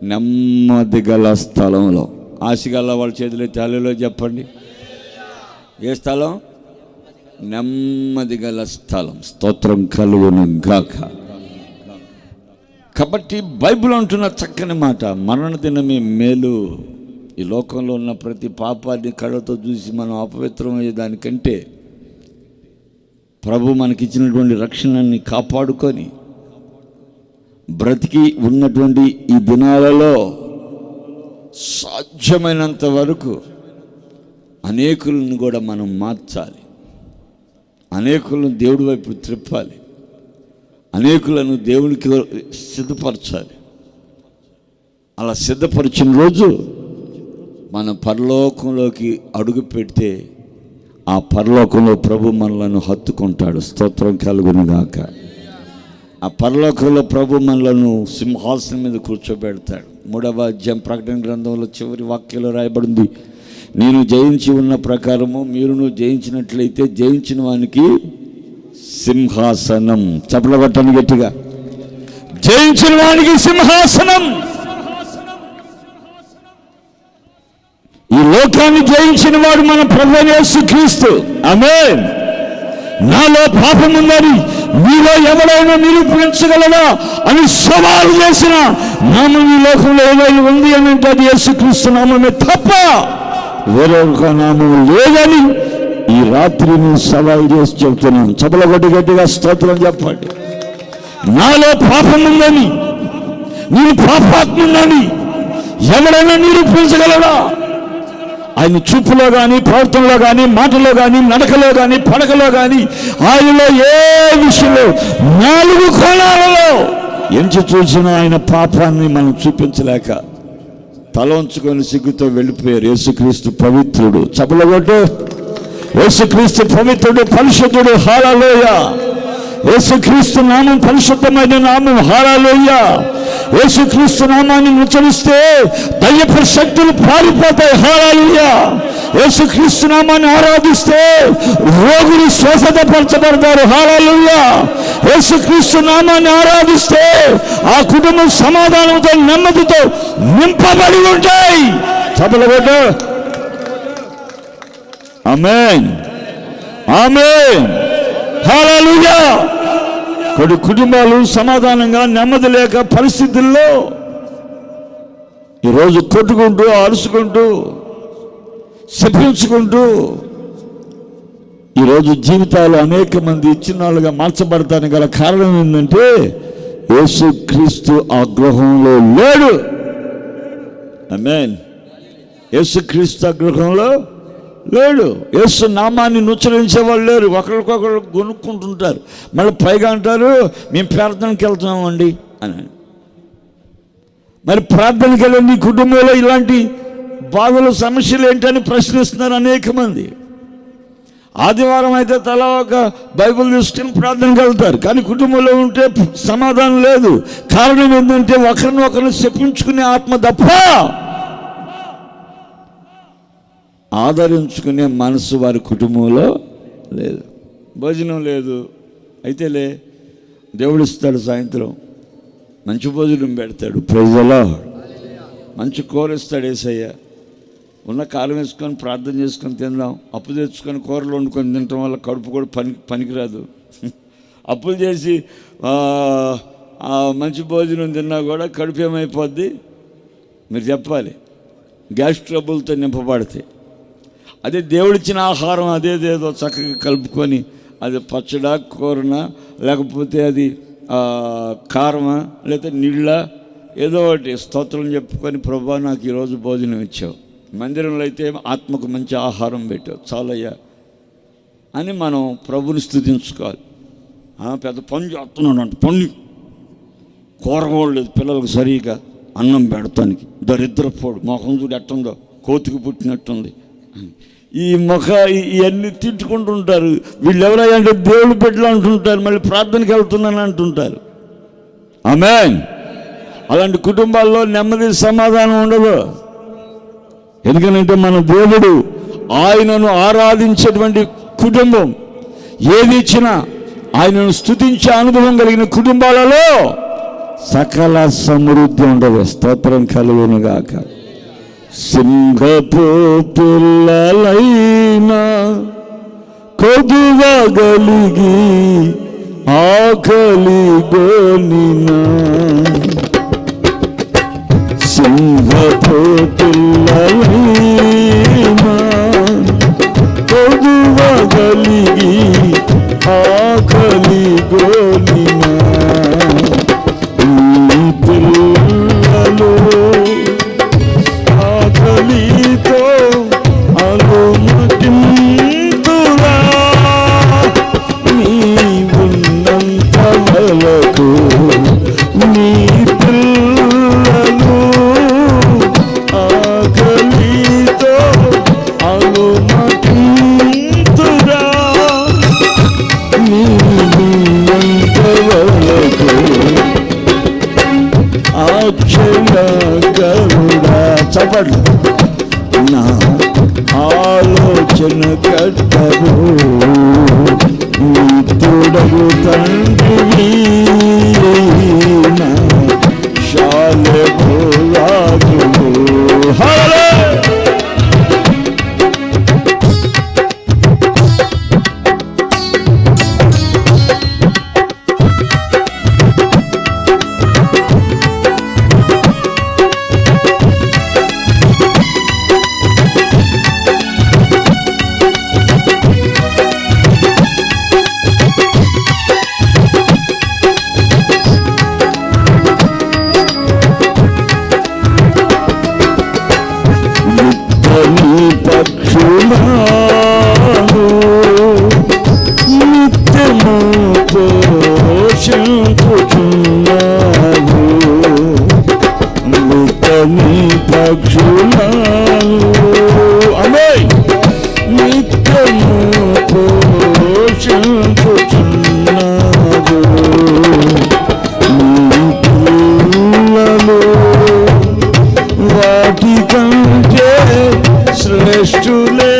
నెమ్మది గల స్థలంలో. ఆశగల వాళ్ళ చేతిలో తల్లిలో చెప్పండి. ఏ స్థలం? నెమ్మది గల స్థలం. స్తోత్రం కలుగును గాక. కాబట్టి బైబిల్ అంటున్న చక్కని మాట, మరణ దినమే మేలు. ఈ లోకంలో ఉన్న ప్రతి పాపాన్ని కళ్ళతో చూసి మనం అపవిత్రమయ్యే దానికంటే ప్రభు మనకిచ్చినటువంటి రక్షణని కాపాడుకొని బ్రతికి ఉన్నటువంటి ఈ దినాలలో సాధ్యమైనంత వరకు అనేకులను కూడా మనం మార్చాలి, అనేకులను దేవుడి వైపు త్రిప్పాలి, అనేకులను దేవునికి సిద్ధపరచాలి. అలా సిద్ధపరిచిన రోజు మన పరలోకంలోకి అడుగు పెడితే ఆ పరలోకంలో ప్రభు మనలను హత్తుకుంటాడు. స్తోత్రం కలుగును గాక. ఆ పరలోకంలో ప్రభు మనలను సింహాసనం మీద కూర్చోబెడతాడు. 3వ అధ్యాయం ప్రకటన గ్రంథంలో చివరి వాక్యంలో రాయబడింది, నేను జయించి ఉన్న ప్రకారము మీరును జయించినట్లయితే జయించిన వానికి సింహాసనం. చప్పట్లు కొట్టండి గట్టిగా. జయించిన వానికి సింహాసనం. ఈ లోకాన్ని జయించిన వాడు మన ప్రభువైన యేసుక్రీస్తు. ఆమేన్. నాలో పాపం ఉందని మీలో ఎవరైనా నిరూపించగలరా అని సవాలు చేసిన నామం ఈ లోకంలో ఏదైనా ఉంది అని అంటే అది యేసుక్రీస్తు నామమే తప్ప వేరొక నామం లేదని ఈ రాత్రి నేను సవాలు చేసి చెప్తున్నాను. చప్పట్లు కొట్టి గట్టిగా స్తోత్రం చెప్పండి. నాలో పాపం ఉందని, నేను పాపాత్ముందని ఎవరైనా నిరూపించగలరా? ఆయన చూపులో కానీ, ప్రవర్తనలో కానీ, మాటలో కానీ, నడకలో కానీ, పడకలో కానీ, ఆయనలో ఏ విషయంలో 4 కోణాలలో ఎంచి చూసిన ఆయన పాపాన్ని మనం చూపించలేక తల వంచుకొని సిగ్గుతో వెళ్ళిపోయారు. యేసుక్రీస్తు పవిత్రుడు. చప్పట్లు కొట్టు. యేసుక్రీస్తు పవిత్రుడు, పరిశుద్ధుడు. హల్లెలూయా. యేసుక్రీస్తు నామం పరిశుద్ధమైన నామం. హల్లెలూయా. యేసుక్రీస్తు నామాన్ని ఉచ్చరిస్తే దయ్యపు శక్తులు పారిపోతాయి. హల్లెలూయా. యేసుక్రీస్తు నామాన్ని ఆరాధిస్తే రోగులు స్వస్థతపరచబడతారు. హల్లెలూయా. యేసుక్రీస్తు నామాన్ని ఆరాధిస్తే ఆ కుటుంబం సమాధానంతో, నెమ్మదితో నింపబడి ఉంటాయి. చప్పట్లు కొట్టు. ఆమేన్, ఆమేన్, హల్లెలూయా. కొన్ని కుటుంబాలు సమాధానంగా, నెమ్మది లేక పరిస్థితుల్లో ఈరోజు కొట్టుకుంటూ, అరుచుకుంటూ, శపించుకుంటూ ఈరోజు జీవితాలు అనేక మంది ఇచ్చినాళ్ళుగా మార్చబడతానికి గల కారణం ఏంటంటే యేసుక్రీస్తు ఆ గృహంలో లేడు. ఆమేన్. యేసుక్రీస్తు ఆ గృహంలో లేడు. యేసు నామాన్ని నుచ్చరించే వాళ్ళు లేరు. ఒకరికొకరు కొనుక్కుంటుంటారు. మళ్ళీ పైగా అంటారు మేము ప్రార్థనకి వెళ్తున్నామండి అని. మరి ప్రార్థనకి వెళ్ళి నీ కుటుంబంలో ఇలాంటి బాధలు, సమస్యలు ఏంటని ప్రశ్నిస్తున్నారు అనేక మంది. ఆదివారం అయితే తలా ఒక బైబిల్ తీసుకుని ప్రార్థనకి వెళ్తారు, కానీ కుటుంబంలో ఉంటే సమాధానం లేదు. కారణం ఏంటంటే ఒకరిని చెప్పించుకునే ఆత్మ తప్ప ఆదరించుకునే మనసు వారి కుటుంబంలో లేదు. భోజనం లేదు అయితే దేవుడు ఇస్తాడు. సాయంత్రం మంచి భోజనం పెడతాడు. Praise the Lord. మంచి కూర ఇస్తాడు యేసయ్య. ఉన్న కాలం వేసుకొని ప్రార్థన చేసుకొని తిందాం. అప్పు తెచ్చుకొని కూరలు వండుకొని తినటం వల్ల కడుపు కూడా పనికిరాదు. అప్పులు చేసి మంచి భోజనం తిన్నా కూడా కడుపు ఏమైపోద్ది? మీరు చెప్పాలి. గ్యాస్ ట్రబుల్తో నింపబడతాయి. అదే దేవుడిచ్చిన ఆహారం అదేదేదో చక్కగా కలుపుకొని, అది పచ్చడా, కూరన, లేకపోతే అది కారమా, లేకపోతే నీళ్ళ, ఏదో ఒకటి స్తోత్రం చెప్పుకొని ప్రభువా నాకు ఈరోజు భోజనం ఇచ్చావు. మందిరంలో అయితే ఆత్మకు మంచి ఆహారం పెట్టావు, చాలయ్యా అని మనం ప్రభుని స్తుతించుకోవాలి. పెద్ద పని చేస్తున్నాడు అంటే పని కూరగోడలేదు పిల్లలకు సరిగా అన్నం పెడతానికి. దరిద్రపోడు మొహం చూడు ఎట్టుందో, కోతికి పుట్టినట్టుంది. ఈ ఇవన్నీ తిట్టుకుంటుంటారు. వీళ్ళు ఎవరంటే దేవుడు బిడ్డలు అంటుంటారు, మళ్ళీ ప్రార్థనకి వెళ్తున్నాను అంటుంటారు. ఆమేన్. అలాంటి కుటుంబాల్లో నెమ్మది, సమాధానం ఉండదు. ఎందుకంటే మన దేవుడు ఆయనను ఆరాధించేటువంటి కుటుంబం ఏది ఇచ్చినా ఆయనను స్తుతించే అనుభవం కలిగిన కుటుంబాలలో సకల సమృద్ధి ఉండదు. స్తోత్రం కలుగును గాక. సింహపు పిల్లలైనా కొదువగలిగి ఆకలి గోనినా, సింహపు పిల్లలైనా కొదువగలిగి ఆకలి గోనినా, ఈ పిల్లలు ఆకలితో అలుమటింతురా, నీవున్నంత వరకు నీ పిల్లలు ఆకలితో అలుమటింతురా, నీవున్నంత వరకు ఆక్షయగరుడా. చప్పట్లు. నా ఆలోచన కట్టవు తోడగు తండ్రి, నా శాలెము రాజువు. పక్షులను నిత్యము పోషించుచున్నావు, నిత్యమి పక్షులను నిత్యము పోషించుచున్నావు, వాటి కంటే శ్రేష్ఠులే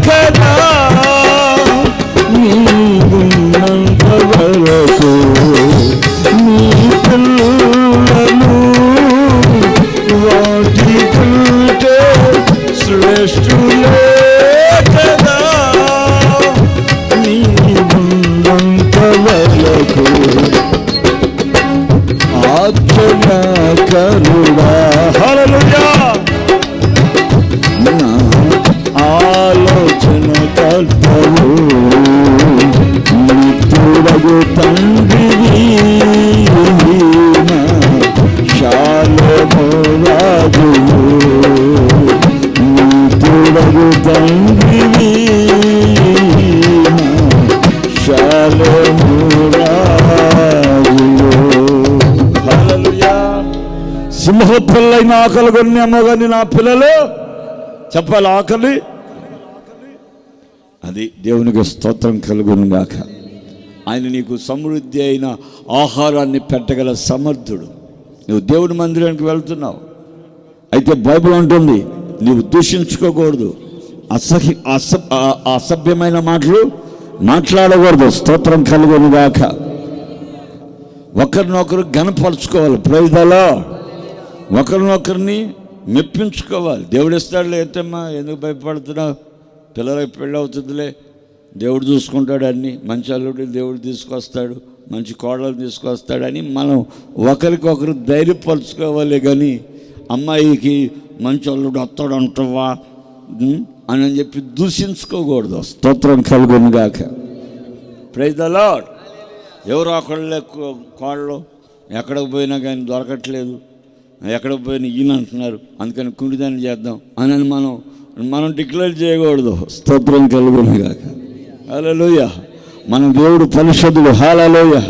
కదా, నీవున్నంత వరకు నీ పిల్లలు వాటి కంటే శ్రేష్ఠులే కదా, నీవున్నంత వరకు ఆజ్ఞాకరుడా. హల్లెలూయా. నా ఆలోచన కర్తవు నిత్యుడగు తండ్రివి, నా శాలెము రాజువు, నిత్యుడగు తండ్రివి, నా శాలెము రాజువు. హల్లెలూయా. సింహ పిల్లైన ఆకలి కొన్ని అమ్మగాని నా పిల్లలు చెప్పాలి, ఆకలి. అది దేవునికి స్తోత్రం కలుగును గాక. ఆయన నీకు సమృద్ధి అయిన ఆహారాన్ని పెట్టగల సమర్థుడు. నువ్వు దేవుని మందిరానికి వెళ్తున్నావు అయితే బైబిల్ అంటుంది నువ్వు దూషించుకోకూడదు, అసభ్యమైన మాటలు మాట్లాడకూడదు. స్తోత్రం కలుగును గాక. ఒకరినొకరు ఘనపరుచుకోవాలి. Praise the lord. ఒకరినొకరిని మెప్పించుకోవాలి. దేవుడు ఇస్తాడులే, ఏంటమ్మా ఎందుకు భయపడుతున్నావు, పిల్లలకి పెళ్ళి అవుతుందిలే, దేవుడు చూసుకుంటాడు, అన్నీ మంచి అల్లుడు దేవుడు తీసుకొస్తాడు, మంచి కోడలు తీసుకొస్తాడని మనం ఒకరికొకరు ధైర్యపరుచుకోవాలి. కానీ అమ్మాయికి మంచి అల్లుడు వస్తాడు అంటావా అని చెప్పి దూషించుకోకూడదు. స్తోత్రం కలుగును గాక. Praise the Lord. ఎవరు ఒకళ్ళే కోడలు ఎక్కడికి పోయినా కానీ దొరకట్లేదు, ఎక్కడికి పోయినా ఈయన అంటున్నారు, అందుకని కుండిదాన్ని చేద్దాం అని మనం డిక్లేర్ చేయకూడదు. స్తోత్రం కలుగును గాక. హల్లెలూయా. మన దేవుడు పరిశుద్ధుడు. హల్లెలూయా.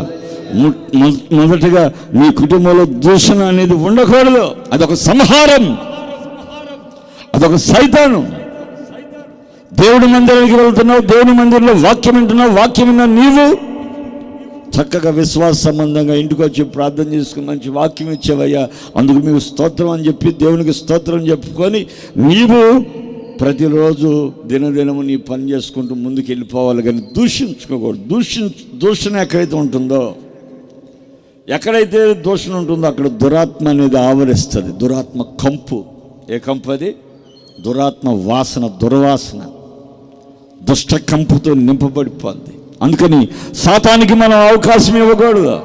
మొదటగా నీ కుటుంబంలో దూషణ అనేది ఉండకూడదు. అదొక సంహారం, అదొక సైతాను. దేవుడి మందిరానికి వెళ్తున్నావు, దేవుని మందిరంలో వాక్యం వింటున్నావు, వాక్యం విన్నా నీవు చక్కగా విశ్వాస సంబంధంగా ఇంటికి వచ్చి ప్రార్థన చేసుకుని మంచి వాక్యం ఇచ్చేవయ్యా, అందుకు మీకు స్తోత్రం అని చెప్పి దేవునికి స్తోత్రం చెప్పుకొని నీవు ప్రతిరోజు దినదినము నీ పని చేసుకుంటూ ముందుకు వెళ్ళిపోవాలి. కానీ దూషించుకోకూడదు. దూషణ ఎక్కడైతే ఉంటుందో ఎక్కడైతే దూషణ ఉంటుందో అక్కడ దురాత్మ అనేది ఆవరిస్తుంది. దురాత్మ కంపు. ఏ కంపు అది? దురాత్మ వాసన, దుర్వాసన, దుష్ట కంపుతో నింపబడిపోద్ది. అందుకని సాతానికి మనం అవకాశం ఇవ్వకూడదు.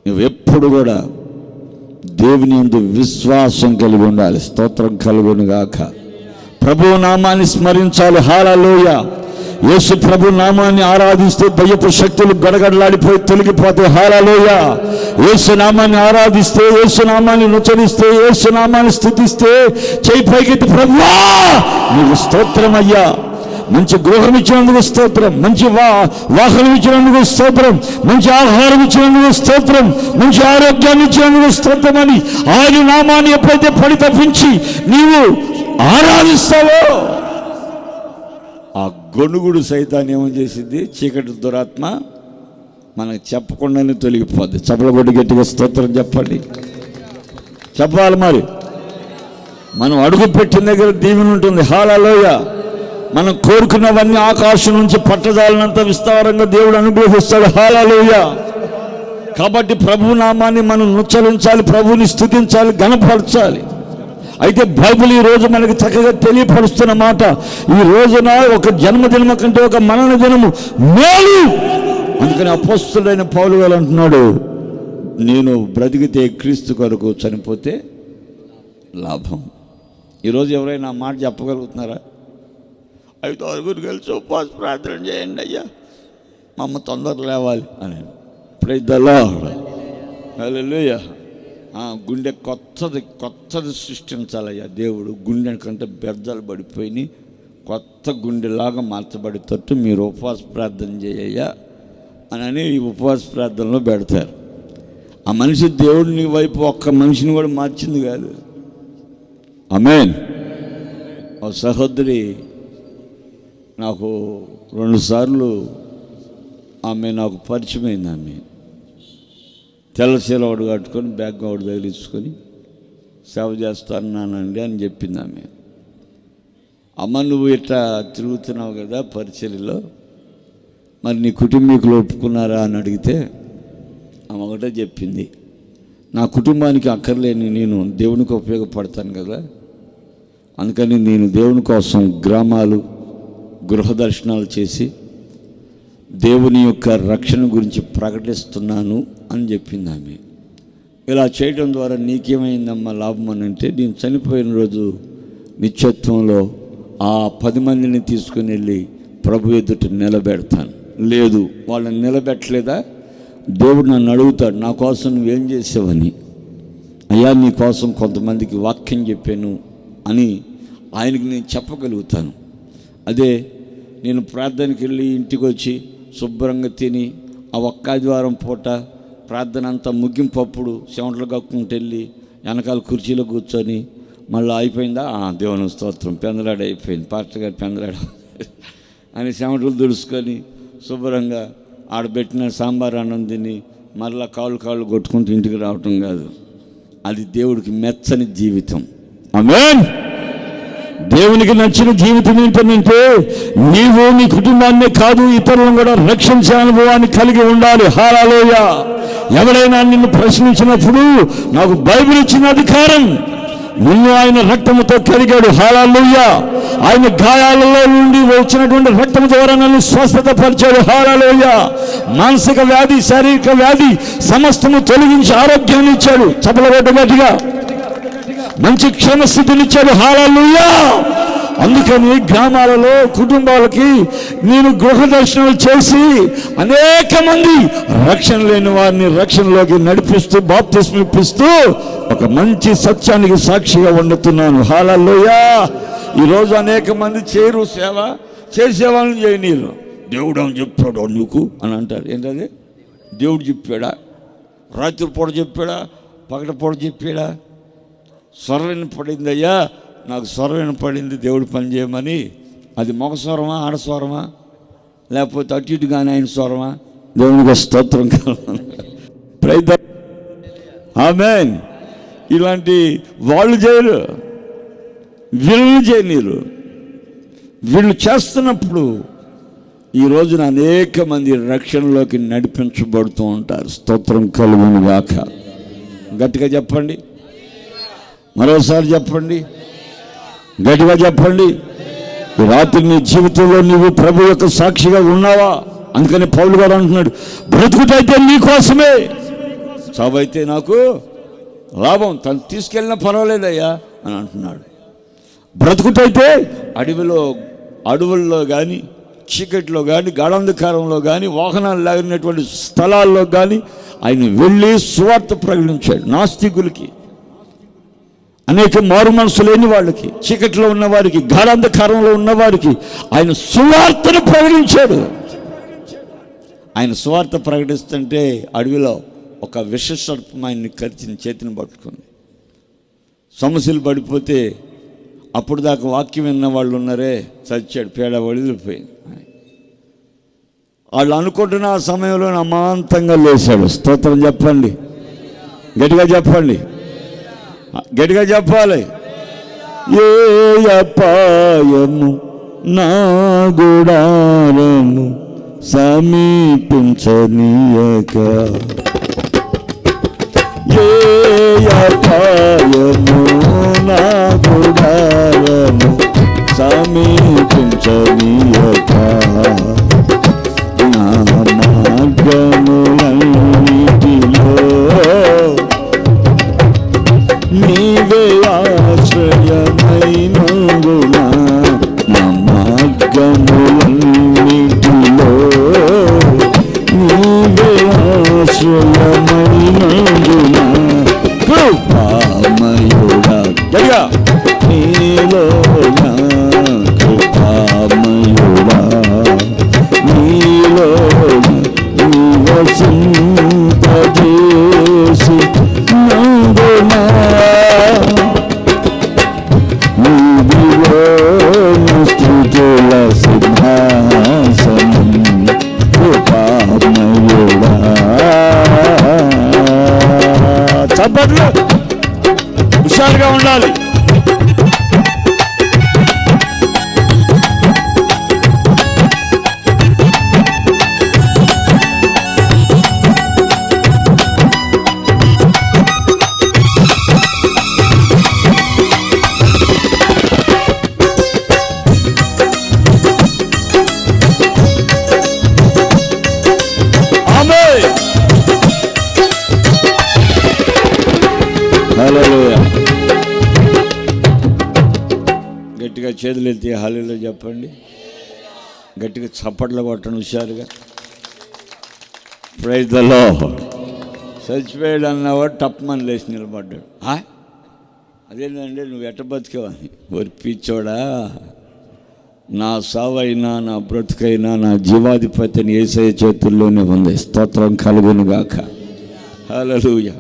నువ్వు ఎప్పుడు కూడా దేవుని యందు విశ్వాసం కలిగి ఉండాలి. స్తోత్రం కలుగును గాక. ప్రభు నామాన్ని స్మరించాలి. హల్లెలూయా. యేసు ప్రభు నామాన్ని ఆరాధిస్తే దయ్యపు శక్తులు గడగడలాడిపోయి తొలగిపోతాయి. హల్లెలూయా. యేసు నామాన్ని ఆరాధిస్తే, యేసు నామాన్ని నుచ్చరిస్తే, యేసు నామాన్ని స్తుతిస్తే, చేయి పైకెత్తి ప్రభువా నీకు స్తోత్రం అయ్యా, మంచి గృహం ఇచ్చినందుకు స్తోత్రం, మంచి వాహనం ఇచ్చినందుకు స్తోత్రం, మంచి ఆహారం ఇచ్చినందుకు స్తోత్రం, మంచి ఆరోగ్యాన్ని ఇచ్చినందుకు స్తోత్రం అని ఆయన నామాన్ని ఎప్పుడైతే పడి తప్పించి నీవు ఆరాధిస్తావో ఆ గొణుగుడు సైతాన్ని ఏమని చేసింది? చీకటి దురాత్మ మనకు చెప్పకుండానే తొలగిపోద్ది. చప్పలగొడ్డి గట్టిగా స్తోత్రం చెప్పండి. చెప్పాలి. మరి మనం అడుగు పెట్టిన దగ్గర దీవెన ఉంటుంది. హల్లెలూయా. మనం కోరుకున్నవన్నీ ఆకాశం నుంచి పట్టజాలనంత విస్తారంగా దేవుడు అనుగ్రహిస్తాడు. హల్లెలూయా. కాబట్టి ప్రభు నామాన్ని మనం నుచ్చరించాలి, ప్రభుని స్తుతించాలి, ఘనపరచాలి. అయితే బైబిల్ ఈరోజు మనకి చక్కగా తెలియపరుస్తున్న మాట, ఈ రోజున ఒక జన్మదినం కంటే ఒక మరణ దినము మేలు. అందుకని అపోస్తలుడైన పౌలు గారు అంటున్నాడు, నేను బ్రతికితే క్రీస్తు కొరకు, చనిపోతే లాభం. ఈరోజు ఎవరైనా ఆ మాట చెప్పగలుగుతున్నారా? 5 ఆరుగురు కలిసి ఉపవాస ప్రార్థన చేయండి అయ్యా, మా అమ్మ తొందరగా లేవాలి అని. Praise the lord. హల్లెలూయా. గుండె కొత్తది సృష్టించాలయ్యా దేవుడు. గుండె కంటే బెర్జాలు పడిపోయి కొత్త గుండెలాగా మార్చబడేటట్టు మీరు ఉపవాస ప్రార్థన చేయయ్యా అని ఈ ఉపవాస ప్రార్థనలో పెడతారు. ఆ మనిషి దేవుడిని వైపు ఒక్క మనిషిని కూడా మార్చింది కాదు. ఆమేన్. ఓ సహోదరి నాకు 2 సార్లు ఆమె నాకు పరిచయం అయింది. ఆమె తెల్ల చీర ఒకటి కట్టుకొని బ్యాగ్ ఒకటి తగిలించుకొని సేవ చేస్తానండి అని చెప్పింది ఆమె. అమ్మ నువ్వు ఇట్లా తిరుగుతున్నావు కదా పరిచర్యలో, మరి నీ కుటుంబీకులు ఒప్పుకున్నారా అని అడిగితే ఆమె ఒకటే చెప్పింది, నా కుటుంబానికి అక్కర్లేని నేను దేవునికి ఉపయోగపడతాను కదా, అందుకని నేను దేవుని కోసం గ్రామాలు గృహ దర్శనాలు చేసి దేవుని యొక్క రక్షణ గురించి ప్రకటిస్తున్నాను అని చెప్పింది ఆమె. ఇలా చేయడం ద్వారా నీకేమైందమ్మా లాభం అని అంటే, నేను చనిపోయిన రోజు నిత్యత్వంలో ఆ 10 మందిని తీసుకుని వెళ్ళి ప్రభు ఎదుట నిలబెడతాను. లేదు, వాళ్ళని నిలబెట్టలేదా, దేవుడు నన్ను అడుగుతాడు, నా కోసం నువ్వేం చేసావని. అయ్యా నీ కోసం కొంతమందికి వాక్యం చెప్పాను అని ఆయనకి నేను చెప్పగలుగుతాను. అదే నేను ప్రార్థనకి వెళ్ళి ఇంటికి వచ్చి శుభ్రంగా తిని ఆ ఒక్క ఆదివారం పూట ప్రార్థన అంతా ముగింపప్పుడు చెమటలు కక్కుంటూ వెళ్ళి వెనకాల కుర్చీలో కూర్చొని మళ్ళీ అయిపోయిందా, దేవుని స్తోత్రం, పెందలాడ అయిపోయింది, పాస్టర్ గారు పెందలాడ అని చెమటలు దుడుచుకొని శుభ్రంగా ఆడబెట్టిన సాంబార్ అన్నం తిని మళ్ళీ కాళ్ళు కొట్టుకుంటూ ఇంటికి రావటం కాదు. అది దేవుడికి మెచ్చని జీవితం. ఆమేన్. దేవునికి నచ్చిన జీవితం ఏంటంటే నీవు నీ కుటుంబాన్నే కాదు ఇతరులను కూడా రక్షించే అనుభవాన్ని కలిగి ఉండాలి. హల్లెలూయా. ఎవరైనా నిన్ను ప్రశ్నించినప్పుడు నాకు బైబిల్ ఇచ్చిన అధికారం, నిన్ను ఆయన రక్తముతో కడిగాడు. హల్లెలూయా. ఆయన గాయాలలో నుండి వచ్చినటువంటి రక్తము ద్వారా నన్ను స్వస్థత పరిచాడు. హల్లెలూయా. మానసిక వ్యాధి, శారీరక వ్యాధి సమస్తము తొలగించి ఆరోగ్యాన్ని ఇచ్చాడు. చప్పలగొట్టు గట్టిగా. మంచి క్షేమస్థితినిచ్చాడు. హల్లెలూయా. అందుకని గ్రామాలలో కుటుంబాలకి నేను గృహ దర్శనాలు చేసి అనేక మంది రక్షణ లేని వారిని రక్షణలోకి నడిపిస్తూ బాప్తిస్మం ఇప్పిస్తూ ఒక మంచి సత్యానికి సాక్షిగా వండుతున్నాను. హల్లెలూయా. ఈరోజు అనేక మంది చేయరు సేవ, చేసేవాళ్ళని చేయనీరు. దేవుడు అని చెప్పాడు నీకు అని అంటారు. ఏంటది? దేవుడు చెప్పాడా? రాత్రి పూట చెప్పాడా? పగట పూట చెప్పాడా? స్వరం పడిందయ్యా, నాకు స్వరం పడింది దేవుడు పని చేయమని. అది మగ స్వరమా, ఆడస్వరమా, లేకపోతే అటు ఇటు కానీ ఆయన స్వరమా? దేవునికి స్తోత్రం కలుగును. ఆమేన్. ఇలాంటి వాళ్ళు చేయరు, వీళ్ళు చేయనీరు. వీళ్ళు చేస్తున్నప్పుడు ఈ రోజున అనేక మంది రక్షణలోకి నడిపించబడుతూ ఉంటారు. స్తోత్రం కలుగును గాక. గట్టిగా చెప్పండి, మరోసారి చెప్పండి, గట్టిగా చెప్పండి. ఈ రాత్రి నీ జీవితంలో నీవు ప్రభు యొక్క సాక్షిగా ఉన్నావా? అందుకని పౌలు గారు అంటున్నాడు, బ్రతుకుటైతే నీ కోసమే, చావైతే నాకు లాభం. తను తీసుకెళ్ళినా పర్వాలేదయ్యా అని అంటున్నాడు. బ్రతుకుటైతే అడవుల్లో కానీ, చీకట్లో కానీ, గాఢాంధకారంలో కానీ, వాహనాలు లాగినటువంటి స్థలాల్లో కానీ ఆయన వెళ్ళి సువార్త ప్రకటించాడు. నాస్తికులకి, అనేక మారు మనసు లేని వాళ్ళకి, చీకట్లో ఉన్నవారికి, గాఢాంధకారంలో ఉన్నవారికి ఆయన సువార్తను ప్రకటించాడు. ఆయన సువార్త ప్రకటిస్తుంటే అడవిలో ఒక విషసర్పం ఆయన్ని కరిచిన చేతిని పట్టుకుంది. సమస్యలు పడిపోతే అప్పుడు దాకా వాక్యం విన్న వాళ్ళు ఉన్నారే, చచ్చాడు, పేడ వదిలిపోయింది. వాళ్ళు అనుకుంటున్న ఆ సమయంలో అమాంతంగా లేచాడు. స్తోత్రం చెప్పండి, గట్టిగా చెప్పండి, గట్టిగా చెప్పాలి. ఏ అపాయము నా గుడారము సమీపించనీయక, ఏ అపాయము నా గుడారము సమీపించనీయక, నా మార్గములన్నిటిలో నీవే ఆశ్రయమైనందున, నా మార్గములన్నిటిలో నీవే ఆశ్రయమైనందున, కృపామయుడా నీలో నా కృపామయుడా, నీలో వసింపజేసి నందునా, నీదిలో స్తుతుల సింహాసనం కృపామయుడా. చప్పట్లు, హుషారుగా ఉండాలి. గట్టిగా చేతులు ఎత్తి హల్లెలూయా చెప్పండి, గట్టిగా చప్పట్లు కొట్టండి హుషారుగా. Praise the Lord. చచ్చిపోయాడు అన్నవాడు టప్మని లేచి నిలబడ్డాడు. అదేంటంటే నువ్వు ఎట్ట బతికేవని. ఒరి పిచ్చోడా, నా సావైనా నా బ్రతుకైనా నా జీవాధిపతిని యేసయ్య చేతుల్లోనే ఉంది. స్తోత్రం కలుగును గాక. హల్లెలూయా.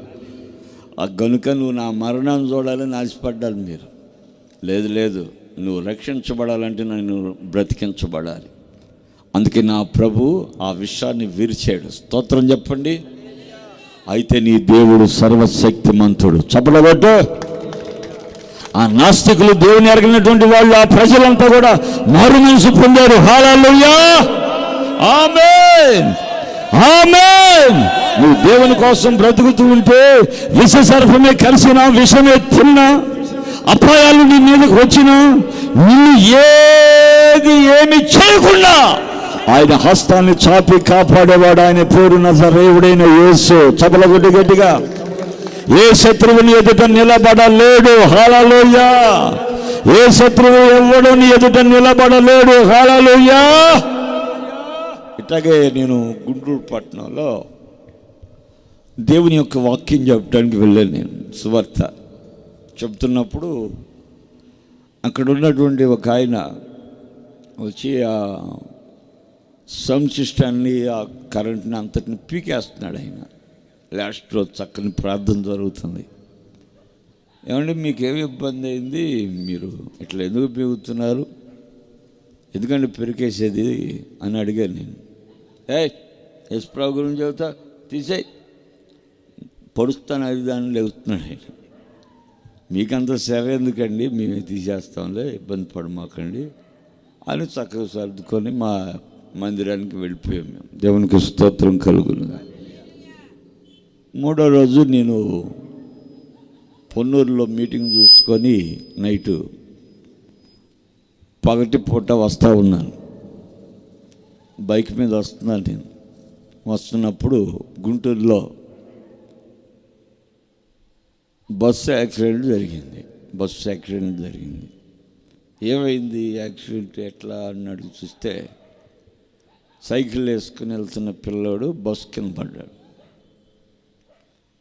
ఆ గనుక నువ్వు నా మరణాన్ని చూడాలని ఆశపడ్డారు మీరు. లేదు, నువ్వు రక్షించబడాలంటే నేను బ్రతికించబడాలి. అందుకే నా ప్రభు ఆ విషయాన్ని విరిచాడు. స్తోత్రం చెప్పండి. అయితే నీ దేవుడు సర్వశక్తిమంతుడు. చప్పలబట్టు. ఆ నాస్తికులు, దేవుని ఎరగినటువంటి వాళ్ళు, ఆ ప్రజలంతా కూడా మారు మనసు పొందారు. హల్లెలూయా, ఆమేన్, ఆమేన్. నువ్వు దేవుని కోసం బ్రతుకుతూ ఉంటే విష సర్పమే కలిసినా, విషమే తిన్నా, అపాయాలు నీ మీదకి వచ్చినా నిన్ను ఏమి చేయకుండా ఆయన హస్తాన్ని చాపి కాపాడేవాడు. ఆయన పేరు నజరేయుడైన యేసు. చపలగొట్టి గట్టిగా. ఏ శత్రువుని ఎదుట నిలబడలేడు. హల్లెలూయా. ఏ శత్రువు ఎవడు నీ ఎదుట నిలబడలేడు. హల్లెలూయా. ఇట్లాగే నేను గుంటూరు పట్టణంలో దేవుని యొక్క వాక్యం చెప్పడానికి వెళ్ళాను. నేను సువార్త చెప్తున్నప్పుడు అక్కడ ఉన్నటువంటి ఒక ఆయన వచ్చి ఆ సౌండ్ సిస్టాన్ని, ఆ కరెంట్ని అంతటిని పీకేస్తున్నాడు. ఆయన లాస్ట్ రోజు చక్కని ప్రార్థన జరుగుతుంది. ఏమంటే మీకేమి ఇబ్బంది అయింది, మీరు ఇట్లా ఎందుకు పీగుతున్నారు, ఎందుకంటే పెరికేసేది అని అడిగాను నేను. యశ్ప్రావు గురించి చెబుతా, తీసేయి, పొడుస్తాను అది దాన్ని లేవుతున్నాడు ఆయన. మీకంత సేవ ఎందుకండి, మేమే తీసేస్తాంలే, ఇబ్బంది పడమాకండి అని చక్కగా సర్దుకొని మా మందిరానికి వెళ్ళిపోయాం మేము. దేవునికి స్తోత్రం కలుగును. 3వ రోజు నేను పొన్నూరులో మీటింగ్ చూసుకొని నైటు పగటి పూట వస్తూ ఉన్నాను. బైక్ మీద వస్తున్నాను. నేను వస్తున్నప్పుడు గుంటూరులో బస్సు యాక్సిడెంట్ జరిగింది. ఏమైంది యాక్సిడెంట్ ఎట్లా అన్నాడు. చూస్తే సైకిల్ వేసుకుని వెళ్తున్న పిల్లోడు బస్సు కింద పడ్డాడు.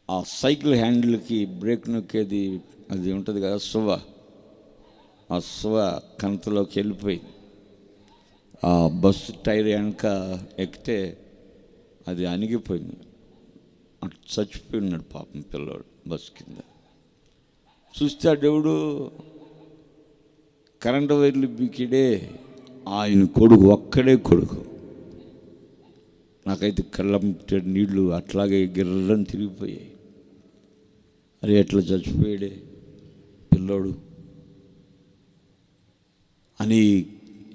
ఆ సైకిల్ హ్యాండిల్కి బ్రేక్ నొక్కేది అది ఉంటుంది కదా, ఆ సువ కంతలోకి వెళ్ళిపోయింది. ఆ బస్సు టైర్ వెనక ఎక్కితే అది అణిగిపోయింది. అటు చచ్చిపోయి ఉన్నాడు పాపం పిల్లోడు బస్సు కింద. చూస్తే ఆ దేవుడు కరెంటు వైర్లు బీకిడే ఆయన కొడుకు, ఒక్కడే కొడుకు. నాకైతే కళ్ళంటే నీళ్లు అట్లాగే గిర్రని తిరిగిపోయాయి. అరే ఎట్లా చచ్చిపోయాడే పిల్లోడు అని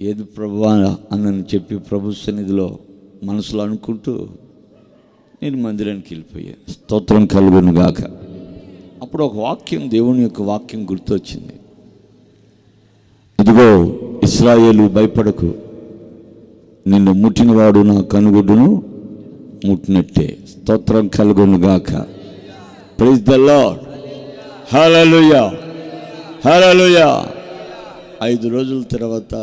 ఏది ప్రభువా అని చెప్పి ప్రభు సన్నిధిలో మనసులో అనుకుంటూ నేను మందిరానికి వెళ్ళిపోయాను. స్తోత్రం కలుగును గాక. అప్పుడు ఒక వాక్యం, దేవుని యొక్క వాక్యం గుర్తొచ్చింది. ఇదిగో ఇశ్రాయేలు, భయపడకు, నిన్ను ముట్టినవాడు నా కనుగుడ్డును ముట్టినట్టే. స్తోత్రం కలుగును గాక. Praise the lord. Hallelujah, hallelujah. 5 రోజుల తర్వాత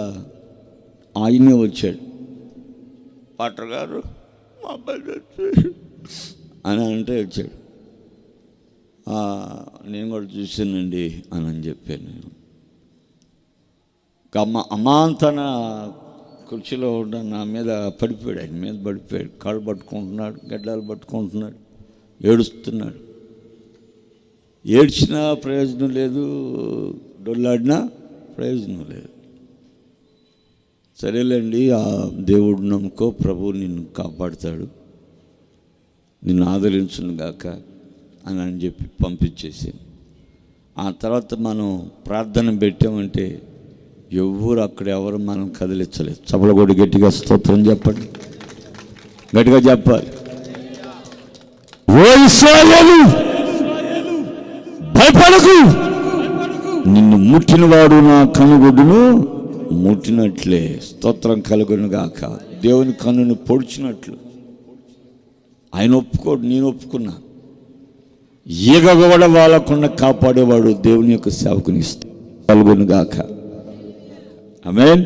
ఆయనే వచ్చాడు. పాటర్ గారు మా అబ్బాయి అని అంటే వచ్చాడు. నేను కూడా చూశానండి అని చెప్పాను. నేను అమాంతన కుర్చీలో ఉన్న నా మీద పడిపోయాడు. ఆయన మీద పడిపోయాడు. కాళ్ళు పట్టుకుంటున్నాడు, గడ్డాలు పట్టుకుంటున్నాడు, ఏడుస్తున్నాడు. ఏడ్చినా ప్రయోజనం లేదు, డొల్లాడినా ప్రయోజనం లేదు. సరేలేండి, ఆ దేవుడు నమ్ముకో, ప్రభువు నిన్ను కాపాడుతాడు, నిన్ను ఆదరించును గాక అని చెప్పి పంపించేసాను. ఆ తర్వాత మనం ప్రార్థన పెట్టామంటే ఎవరు మనం కదిలించలేదు. చపలగొడి గట్టిగా స్తోత్రం చెప్పండి, గట్టిగా చెప్పాలి. ఓ ఇశ్రాయేలు, భయపడకు, నిన్ను ముట్టినవాడు నా కనుగొడ్డును ముట్టినట్లే. స్తోత్రం కలుగును గాక. దేవుని కన్నును పొడిచినట్లు. ఆయన ఒప్పుకోడు, నేను ఒప్పుకున్నా. ఈగ కూడా వాళ్ళకుండా కాపాడేవాడు దేవుని యొక్క సేవకుని కలుగును గాక. ఆమేన్.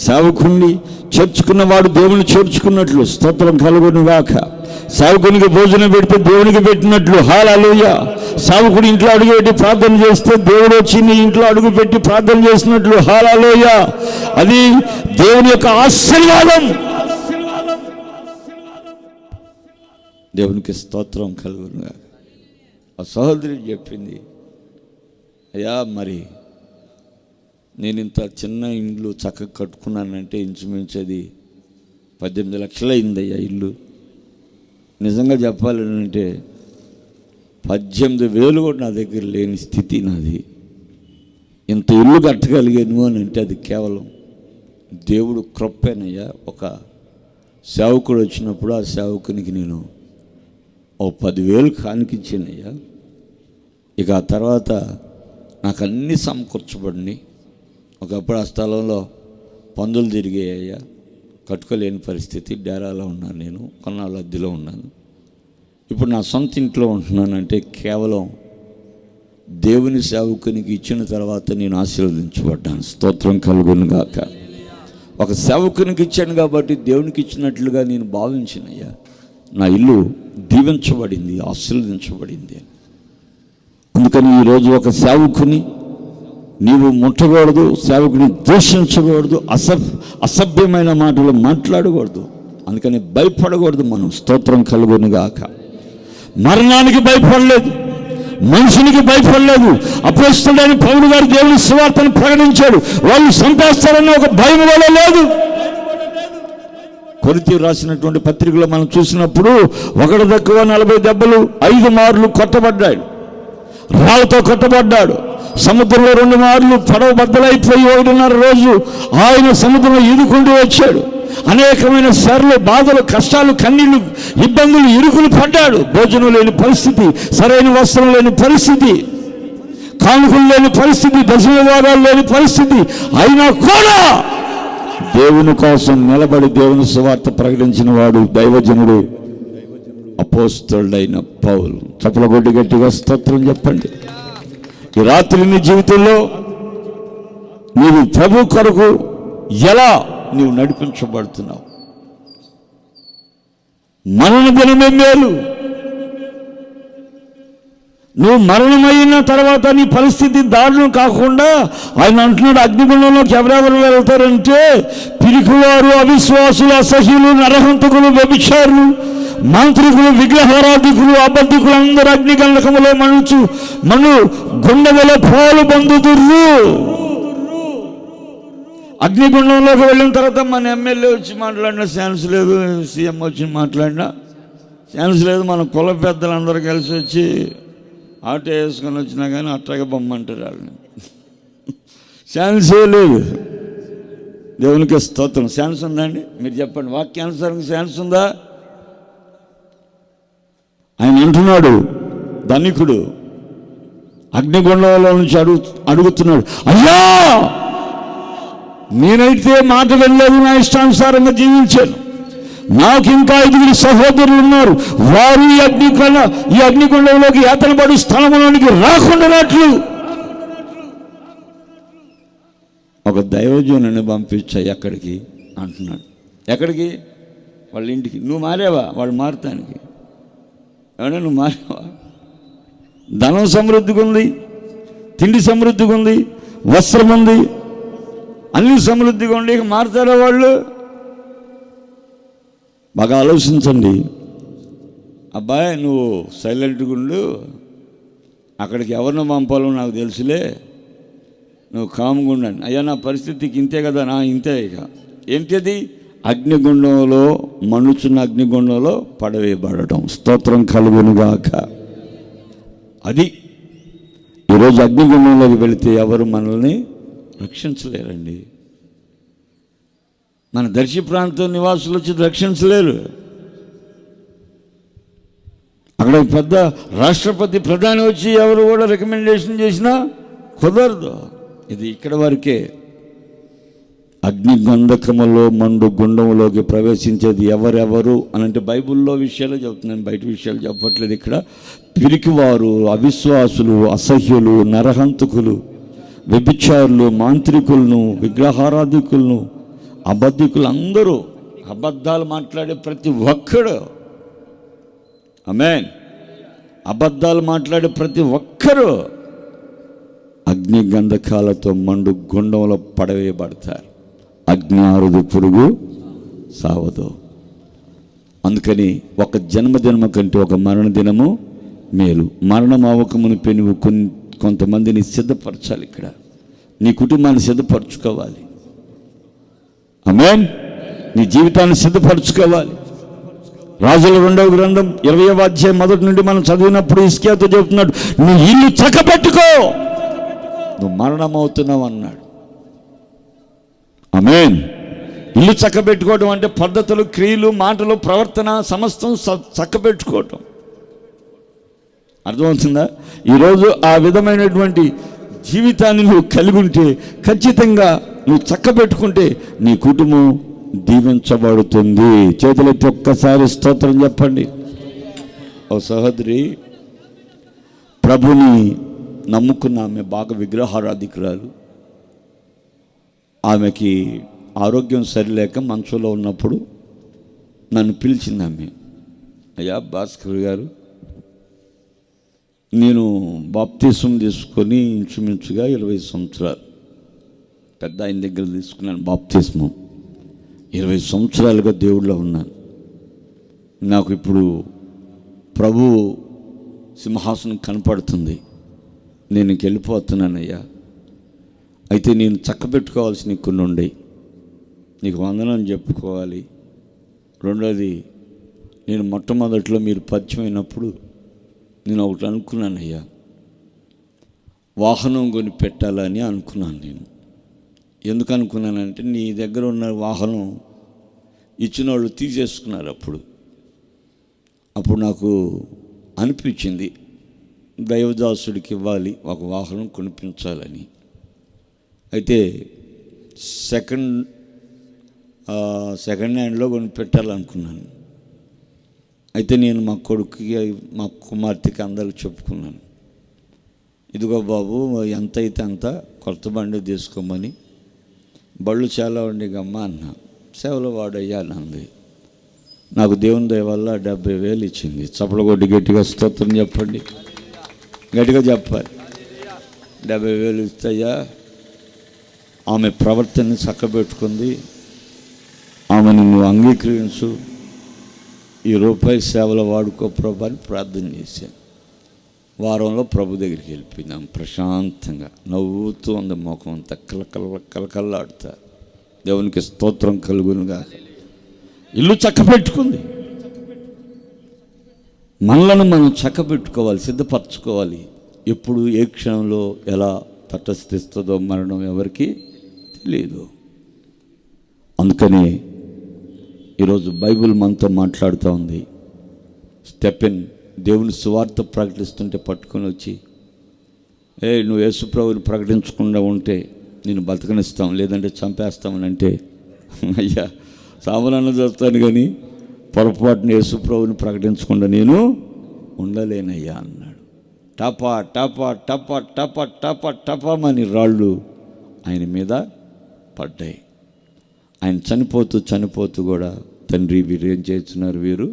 సేవకుణ్ణి చేర్చుకున్నవాడు దేవుని చేర్చుకున్నట్లు. స్తోత్రం కలుగును గాక. సేవకునికి భోజనం పెడితే దేవునికి పెట్టినట్లు. హల్లెలూయా. సేవకుడు ఇంట్లో అడుగుపెట్టి ప్రార్థన చేస్తే దేవుడు వచ్చి నీ ఇంట్లో అడుగుపెట్టి ప్రార్థన చేసినట్లు. హల్లెలూయా. అది దేవుని యొక్క ఆశీర్వాదం. దేవునికి స్తోత్రం కలుగును గాక. ఆ సహోదరి చెప్పింది, అయ్యా మరి నేను ఇంత చిన్న ఇల్లు చక్కగా కట్టుకున్నానంటే ఇంచుమించు అది 18 లక్షలు అయిందయ్యా ఇల్లు. నిజంగా చెప్పాలంటే 18,000 కూడా నా దగ్గర లేని స్థితి నాది. ఇంత ఇల్లు కట్టగలిగాను అని అంటే అది కేవలం దేవుడు కృపేనయ్యా. ఒక సేవకుడు వచ్చినప్పుడు ఆ సేవకునికి నేను 10,000 కానికిచ్చానయ్యా. ఇక ఆ తర్వాత నాకు అన్నీ సమకూర్చబడినాయి. ఒకప్పుడు ఆ స్థలంలో పందులు తిరిగాయ్యా, కట్టుకోలేని పరిస్థితి. డేరాలో ఉన్నాను, నేను కొన్నాళ్ళు అద్దెలో ఉన్నాను. ఇప్పుడు నా సొంత ఇంట్లో ఉంటున్నానంటే కేవలం దేవుని సేవకునికి ఇచ్చిన తర్వాత నేను ఆశీర్వదించబడ్డాను. స్తోత్రం కలుగును గాక. ఒక సేవకునికి ఇచ్చాను కాబట్టి దేవునికి ఇచ్చినట్లుగా నేను భావించినయ్యా. నా ఇల్లు దీవించబడింది, ఆశీర్వదించబడింది. అందుకని ఈరోజు ఒక సేవకుని నీవు ముట్టకూడదు, సేవకుని దూషించకూడదు, అసభ్యమైన మాటలు మాట్లాడకూడదు. అందుకని భయపడకూడదు మనం. స్తోత్రం కలుగును గాక. మరణానికి భయపడలేదు, మనుషునికి భయపడలేదు. అపోస్తలుడైన పౌలు గారు దేవుని సువార్తను ప్రకటించాడు. వాళ్ళు సంపేస్తారన్న ఒక భయం కూడా లేదు. కొరింథీ రాసినటువంటి పత్రికలో మనం చూసినప్పుడు ఒకటి తక్కువ 40 దెబ్బలు 5 మార్లు కొట్టబడ్డాడు, రాళ్ళతో కొట్టబడ్డాడు. సముద్రంలో 2 మార్లు పడవ బద్దలైపోయి 1.5 రోజు ఆయన సముద్రంలో ఈదుకుంటూ వచ్చాడు. అనేకమైన శ్రమలు, బాధలు, కష్టాలు, కన్నీళ్లు, ఇబ్బందులు, ఇరుకులు పడ్డాడు. భోజనం లేని పరిస్థితి, సరైన వస్త్రం లేని పరిస్థితి, కానుకలు లేని పరిస్థితి, దశమ భాగాలు లేని పరిస్థితి. అయినా కూడా దేవుని కోసం నిలబడి దేవుని సువార్త ప్రకటించిన వాడు దైవజనుడు, అపోస్తలుడైన పౌలు. చప్పల కొట్టి గట్టిగా స్తోత్రం చెప్పండి. ఈ రాత్రి నీ జీవితంలో నీవు ప్రభు కొరకు ఎలా నీవు నడిపించబడుతున్నావు? మరణ దినమే మేలు. నువ్వు మరణమైన తర్వాత నీ పరిస్థితి దారుణం కాకుండా ఆయన అంటున్నాడు, అగ్నిగుండంలోకి ఎవరెవరు వెళ్తారంటే పిరికివారు, అవిశ్వాసులు, అసహ్యులు, నరహంతకులు, వ్యభిచారులు, మాంత్రికులు, విగ్రహారాధికులు, అబద్ధికులు అందరూ అగ్నిగంధకములో మను గుండెలో పాలు పొందుతుర్రు. అగ్నిగుండంలోకి వెళ్ళిన తర్వాత మన ఎమ్మెల్యే వచ్చి మాట్లాడినా ఛాన్స్ లేదు, సీఎం వచ్చి మాట్లాడినా ఛాన్స్ లేదు. మన కుల పెద్దలందరూ కలిసి వచ్చి ఆటో వేసుకొని వచ్చినా కానీ అట్టగా బొమ్మంటారు వాళ్ళని. ఛాన్సే లేదు. దేవునికి స్తోత్రం. ఛాన్స్ ఉందా అండి? మీరు చెప్పండి, వాక్యానుసారంగా ఛాన్స్ ఉందా? ఆయన అంటున్నాడు, ధనికుడు అగ్నిగుండంలో నుంచి అడుగుతున్నాడు, అయ్యా నేనైతే మాట వెళ్ళలేదు, నా ఇష్టానుసారంగా జీవించాను. నాకు ఇంకా 5 సహోదరులు ఉన్నారు, వారు ఈ అగ్నిగుండంలోకి యాతనపడి స్థలములోనికి రాకుండానట్లు ఒక దైవజనుని పంపించా. ఎక్కడికి అంటున్నాడు. ఎక్కడికి? వాళ్ళ ఇంటికి. నువ్వు మారేవా? వాళ్ళు మారటానికి. ఏమన్నా నువ్వు మారేవా? ధనం సమృద్ధిగా ఉంది, తిండి సమృద్ధిగా ఉంది, వస్త్రం ఉంది, అన్ని సమృద్ధిగా ఉండి ఇక మారుతారా వాళ్ళు? బాగా ఆలోచించండి. అబ్బాయి నువ్వు సైలెంట్గా ఉండు, అక్కడికి ఎవరిని పంపాలో నాకు తెలుసులే, నువ్వు కామ్గా ఉండండి. అయ్యా నా పరిస్థితికి ఇంతే కదా, నా ఇంతే. ఇక ఏంటిది? అగ్నిగుండంలో, మనుచున్న అగ్నిగుండంలో పడవేయబడటం. స్తోత్రం కలుగునుగాక. అది ఈరోజు అగ్నిగుండంలోకి వెళితే ఎవరు మనల్ని రక్షించలేరండి. మన దర్శి ప్రాంతం నివాసులు వచ్చి రక్షించలేరు. అక్కడ పెద్ద రాష్ట్రపతి, ప్రధాని వచ్చి ఎవరు కూడా రికమెండేషన్ చేసినా కుదరదు. ఇది ఇక్కడ వరకే. అగ్నిగంధకములో మండు గుండములోకి ప్రవేశించేది ఎవరెవరు అని అంటే బైబిల్లో విషయాలు చెబుతున్నాను, బయట విషయాలు చెప్పట్లేదు. ఇక్కడ పిరికివారు, అవిశ్వాసులు, అసహ్యులు, నరహంతకులు, వ్యభిచారులు, మాంత్రికులను, విగ్రహారాధికులను, అబద్ధికులు అందరూ, అబద్ధాలు మాట్లాడే ప్రతి ఒక్కడు, ఆమేన్, అబద్ధాలు మాట్లాడే ప్రతి ఒక్కరూ అగ్ని గంధకాలతో మండు గుండంలో పడవేయబడతారు. అగ్ని ఆరుదు, పురుగు సావదు. అందుకని ఒక జన్మదినము కంటే ఒక మరణ దినము మేలు. మరణం అవ్వకమునిపై నువ్వు కొంతమందిని సిద్ధపరచాలి. ఇక్కడ నీ కుటుంబాన్ని సిద్ధపరచుకోవాలి. ఆమేన్. నీ జీవితాన్ని సిద్ధపరచుకోవాలి. రాజుల 2వ గ్రంథం 20వ అధ్యాయం 1 నుండి మనం చదివినప్పుడు హిజ్కియాతో చెబుతున్నాడు, నీ ఇల్లు చక్కబెట్టుకో, నువ్వు మరణం అవుతున్నావు అన్నాడు. ఆమేన్. ఇల్లు చక్కబెట్టుకోవడం అంటే పద్ధతులు, క్రియలు, మాటలు, ప్రవర్తన సమస్తం చక్కబెట్టుకోవటం. అర్థమవుతుందా? ఈరోజు ఆ విధమైనటువంటి జీవితాన్ని నువ్వు కలిగి ఉంటే, ఖచ్చితంగా నువ్వు చక్కబెట్టుకుంటే నీ కుటుంబం దీవించబడుతుంది. చేతులెత్తి ఒక్కసారి స్తోత్రం చెప్పండి. ఓ సహోదరి, ప్రభుని నమ్ముకున్న ఆమె బాగా విగ్రహారాధికురాలు. ఆమెకి ఆరోగ్యం సరిలేక మంచంలో ఉన్నప్పుడు నన్ను పిలిచింది ఆమె. అయ్యా భాస్కర్ గారు, నేను బాప్తిసం తీసుకొని ఇంచుమించుగా 20 సంవత్సరాలు, పెద్ద ఆయన దగ్గర తీసుకున్నాను బాప్తిస్మం. 20 సంవత్సరాలుగా దేవుళ్ళో ఉన్నాను. నాకు ఇప్పుడు ప్రభు సింహాసనం కనపడుతుంది. నేను ఇంక వెళ్ళిపోతున్నానయ్యా. అయితే నేను చక్కబెట్టుకోవాల్సిన కొన్ని ఉండే, నీకు వందనం చెప్పుకోవాలి. రెండోది, నేను మొట్టమొదట్లో మీరు పరిచయం అయినప్పుడు నేను ఒకటి అనుకున్నానయ్యా, వాహనం కొని పెట్టాలని అనుకున్నాను. నేను ఎందుకు అనుకున్నానంటే, నీ దగ్గర ఉన్న వాహనం ఇచ్చిన వాళ్ళు తీసేసుకున్నారు. అప్పుడు నాకు అనిపించింది దైవదాసుడికి ఇవ్వాలి, ఒక వాహనం కొనిపించాలని. అయితే సెకండ్ హ్యాండ్లో కొనిపెట్టాలనుకున్నాను. అయితే నేను మా కొడుకుకి మా కుమార్తెకి అందరికి చెప్పుకున్నాను, ఇదిగో బాబు ఎంత అయితే అంత కొత్త బండి తీసుకోమని. బళ్ళు చాలా ఉండేగమ్మ అన్న. సేవలో వాడయ్యా అన్నది. నాకు దేవుని దయ వల్ల 70,000 ఇచ్చింది. చప్పలు కొట్టి గట్టిగా స్తోత్రం చెప్పండి, గట్టిగా చెప్పాలి. 70,000 ఇస్తాయా. ఆమె ప్రవర్తనని చక్కబెట్టుకుంది. ఆమెను నువ్వు అంగీకరించు, ఈ రూపాయి సేవలో వాడుకో ప్రభు అని ప్రార్థన చేశాను. వారంలో ప్రభు దగ్గరికి వెళ్ళిపోయినాం. ప్రశాంతంగా నవ్వుతూ ఉంది ముఖం అంతా, కలకల్లాడుతా. దేవునికి స్తోత్రం కలుగునుగా. ఇల్లు చక్కబెట్టుకుంది. మనలను మనం చక్కబెట్టుకోవాలి, సిద్ధపరచుకోవాలి. ఎప్పుడు ఏ క్షణంలో ఎలా తటస్థిస్తుందో మరణం ఎవరికి తెలియదు. అందుకని ఈరోజు బైబిల్ మనతో మాట్లాడుతూ ఉంది. స్టెఫెన్ దేవుని సువార్త ప్రకటిస్తుంటే పట్టుకొని వచ్చి, నువ్వు యేసు ప్రభువుని ప్రకటించకుండా ఉంటే నేను బతకనిస్తాం, లేదంటే చంపేస్తామని అంటే, అయ్యా సామాన్య చేస్తాను కానీ పొరపాటున యేసు ప్రభువుని ప్రకటించకుండా నేను ఉండలేనయ్యా అన్నాడు. టపా టపా టపా టపా టపా టపామని రాళ్ళు ఆయన మీద పడ్డాయి. ఆయన చనిపోతూ కూడా, తండ్రి వీరు ఏం చేస్తున్నారు, వీరు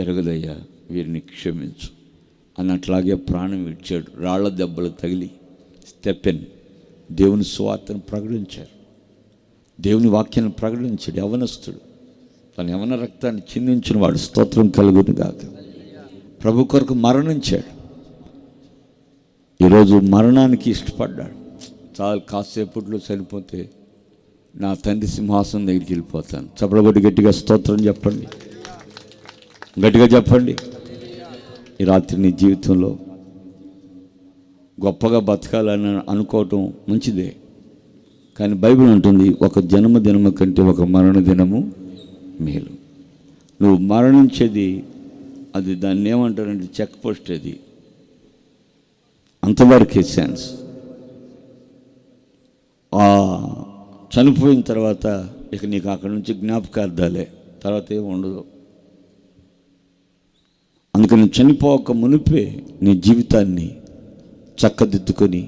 ఎరగదయ్యా, వీరిని క్షమించు అన్నట్లాగే ప్రాణం ఇచ్చాడు. రాళ్ల దెబ్బలు తగిలి స్టెఫెన్ దేవుని సువార్తను ప్రకటించారు, దేవుని వాక్యాన్ని ప్రకటించాడు. యవనస్తుడు, తన యవన రక్తాన్ని చిందించిన వాడు. స్తోత్రం కలుగును గాక. ప్రభు కొరకు మరణించాడు. ఈరోజు మరణానికి ఇష్టపడ్డాడు. చాలా కాసేపట్లో చనిపోతే నా తండ్రి సింహాసనం దగ్గరికి వెళ్ళిపోతాను. చప్పలగొట్టి గట్టిగా స్తోత్రం చెప్పండి, గట్టిగా చెప్పండి. ఈ రాత్రి నీ జీవితంలో గొప్పగా బతకాలని అనుకోవటం మంచిదే, కానీ బైబిల్ అంటుంది ఒక జన్మదినము కంటే ఒక మరణ దినము మేలు. నువ్వు మరణించేది అది, దాన్ని ఏమంటారంటే చెక్ పోస్ట్. అది అంతవరకే సెన్స్. చనిపోయిన తర్వాత ఇక నీకు అక్కడి నుంచి జ్ఞాపకార్థాలే, తర్వాత ఏమి ఉండదు. అందుకని చనిపోక మునిపే నీ జీవితాన్ని చక్కదిద్దుకొని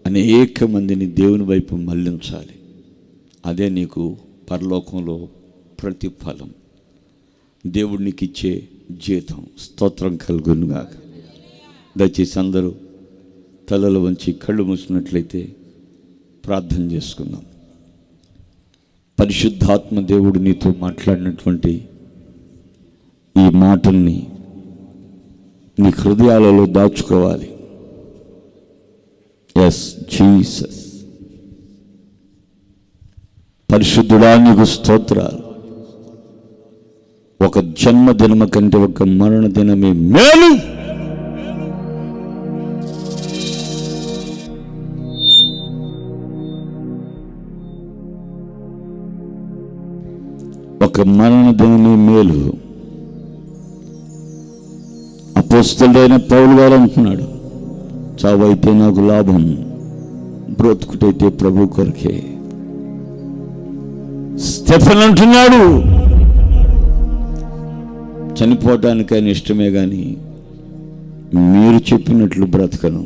అనేక మందిని దేవుని వైపు మళ్లించాలి. అదే నీకు పరలోకంలో ప్రతిఫలం, దేవుడు నీకు ఇచ్చే జీతం. స్తోత్రం కలుగునుగాక. దయచేసి అందరూ తలలు వంచి కళ్ళు మూసినట్లయితే ప్రార్థన చేసుకుందాం. పరిశుద్ధాత్మ దేవుడు నీతో మాట్లాడినటువంటి ఈ మాటల్ని నీ హృదయాలలో దాచుకోవాలి. Yes Jesus. పరిశుద్ధుడా నీకు స్తోత్రాలు. ఒక జన్మదినము కంటే ఒక మరణ దినమే మేలు. ఒక మరణ దినమే మేలు. అపోస్తలుడైన పౌలు గారు అంటున్నాడు, చావైతే నాకు లాభం, బ్రతుకుటైతే ప్రభు కొరకే. స్టెఫెన్ అంటున్నాడు, చనిపోవటానికి ఆయన ఇష్టమే కానీ మీరు చెప్పినట్లు బ్రతకను,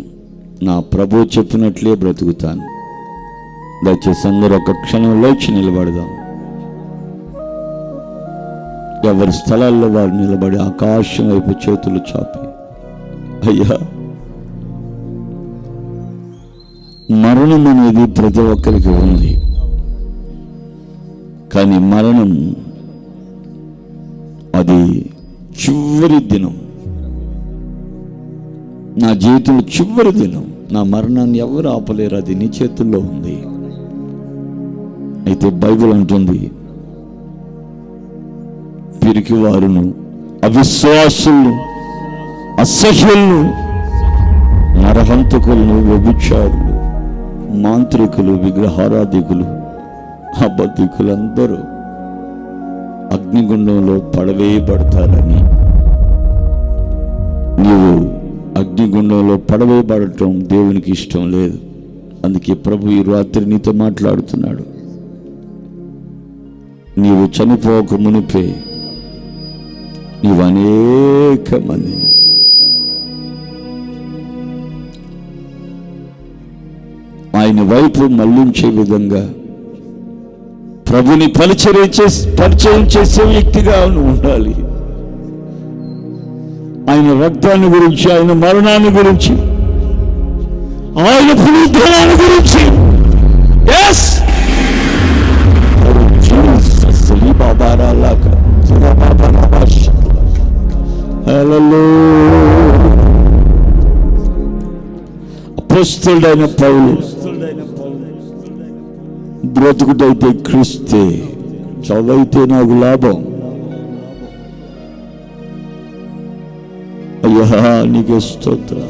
నా ప్రభు చెప్పినట్లే బ్రతుకుతాను. దయచేసి అందరూ ఒక క్షణం లేచి నిలబడదాం. ఎవరి స్థలాల్లో వారు నిలబడి ఆకాశం వైపు చేతులు చాపి, అయ్యా మరణం అనేది ప్రతి ఒక్కరికి ఉంది, కానీ మరణం అది చివరి దినం. నా జీవితంలో చివరి దినం. నా మరణాన్ని ఎవరు ఆపలేరు, అది నీ చేతుల్లో ఉంది. అయితే బైబిల్ అంటుంది, పిరికి వారును, అవిశ్వాసులను, అసహ్యులను, నరహంతకులను, వ్యభిచారులు, మాంత్రికులు, విగ్రహారాధికులు, అబద్ధికులందరూ అగ్నిగుండంలో పడవేయబడతారని. నీవు అగ్నిగుండంలో పడవేయబడటం దేవునికి ఇష్టం లేదు. అందుకే ప్రభు ఈ రాత్రి నీతో మాట్లాడుతున్నాడు. నీవు చనిపోక మునిపే నీవు అనేక మందిని ఆయన వైపు మళ్లించే విధంగా ప్రభుని పరిచయం చేసే వ్యక్తిగా ఉండాలి. ఆయన రక్తాన్ని గురించి, ఆయన మరణాన్ని గురించి, ఆయన పునరుద్ధానాన్ని గురించి అపోస్తలుడైన పౌలు బ్రతుకుటైతే క్రీస్తే, చదువైతే నాకు లాభం. అయ్యా నీకే స్తోత్రం.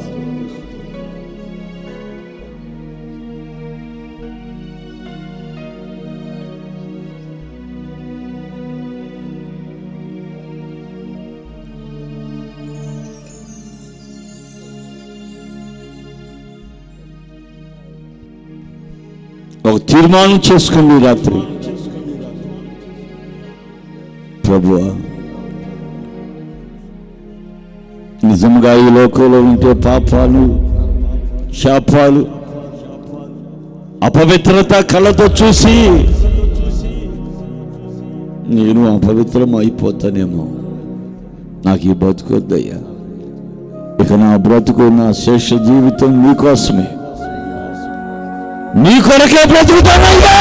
ఒక తీర్మానం చేసుకోండి రాత్రి. ప్రభువా, నిజంగా ఈ లోకంలో ఉంటే పాపాలు, శాపాలు, అపవిత్రత కళ్ళతో చూసి నేను అపవిత్రం అయిపోతానేమో, నాకు ఈ బ్రతుకొద్దయ్యా. ఇక నా బ్రతుకు, నా శేష జీవితం నీకోసమే, నీ కొరకే బ్రతుకుతానయ్యా.